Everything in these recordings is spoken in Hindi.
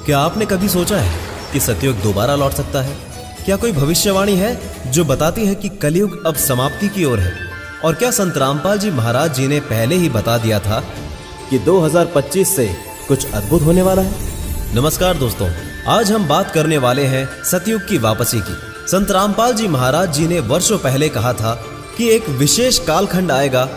क्या आपने कभी सोचा है कि सतयुग दोबारा लौट सकता है? क्या कोई भविष्यवाणी है जो बताती है कि कलयुग अब समाप्ति की ओर है? और क्या संत रामपाल जी महाराज जी ने पहले ही बता दिया था कि 2025 से कुछ अद्भुत होने वाला है? नमस्कार दोस्तों, आज हम बात करने वाले हैं सतयुग की वापसी की। संत रामपाल जी महाराज जी ने वर्षों पहले कहा था कि एक विशेष कालखंड आएगा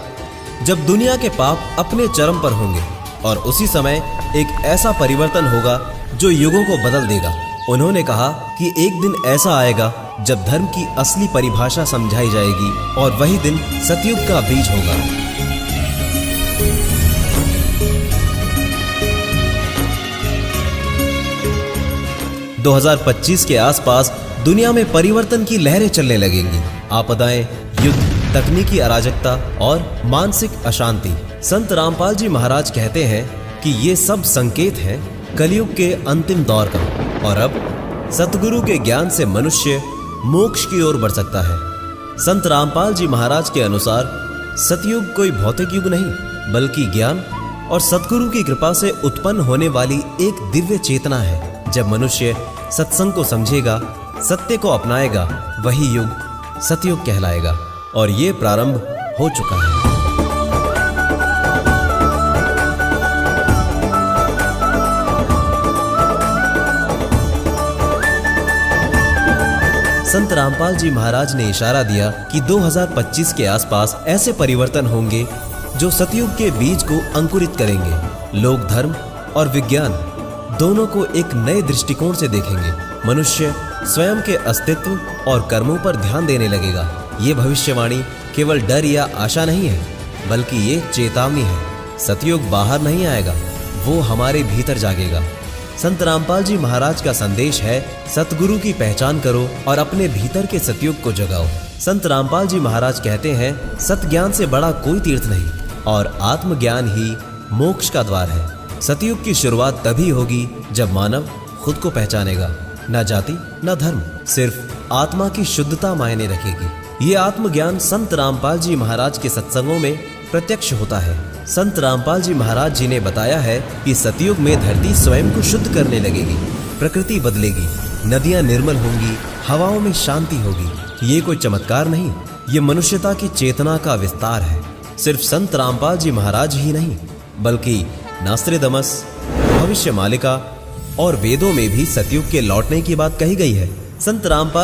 जब दुनिया के पाप अपने चरम पर होंगे और उसी समय एक ऐसा परिवर्तन होगा जो युगों को बदल देगा। उन्होंने कहा कि एक दिन ऐसा आएगा जब धर्म की असली परिभाषा समझाई जाएगी और वही दिन सतयुग का बीज होगा। दो 2025 के आसपास दुनिया में परिवर्तन की लहरें चलने लगेंगी। आपदाएं, युद्ध, तकनीकी अराजकता और मानसिक अशांति। संत रामपाल जी महाराज कहते हैं कि ये सब संकेत हैं कलयुग के अंतिम दौर का और अब सतगुरु के ज्ञान से मनुष्य मोक्ष की ओर बढ़ सकता है। संत रामपाल जी महाराज के अनुसार सतयुग कोई भौतिक युग नहीं बल्कि ज्ञान और सतगुरु की कृपा से उत्पन्न होने वाली एक दिव्य चेतना है। जब मनुष्य सत्संग को समझेगा, सत्य को अपनाएगा, वही युग सतयुग कहलाएगा और ये प्रारंभ हो चुका है। संत रामपाल जी महाराज ने इशारा दिया कि 2025 के आसपास ऐसे परिवर्तन होंगे जो सतयुग के बीज को अंकुरित करेंगे। लोग धर्म और विज्ञान दोनों को एक नए दृष्टिकोण से देखेंगे। मनुष्य स्वयं के अस्तित्व और कर्मों पर ध्यान देने लगेगा। ये भविष्यवाणी केवल डर या आशा नहीं है बल्कि ये चेतावनी है। सतयुग बाहर नहीं आएगा, वो हमारे भीतर जागेगा। संत रामपाल जी महाराज का संदेश है, सतगुरु की पहचान करो और अपने भीतर के सतयुग को जगाओ। संत रामपाल जी महाराज कहते हैं, सत ज्ञान से बड़ा कोई तीर्थ नहीं और आत्मज्ञान ही मोक्ष का द्वार है। सतयुग की शुरुआत तभी होगी जब मानव खुद को पहचानेगा। न जाति न धर्म, सिर्फ आत्मा की शुद्धता मायने रखेगी। ये आत्मज्ञान संत रामपाल जी महाराज के सत्संगों में प्रत्यक्ष होता है। संत रामपाल जी महाराज जी ने बताया है कि सतयुग में धरती स्वयं को शुद्ध करने लगेगी, प्रकृति बदलेगी, नदियां निर्मल होंगी, हवाओं में शांति होगी। ये कोई चमत्कार नहीं, ये मनुष्यता की चेतना का विस्तार है। सिर्फ संत रामपाल जी महाराज ही नहीं बल्कि नास्त्रेदमस, भविष्य मालिका और वेदों में भी सतयुग के लौटने की बात कही गई है। संत रामपाल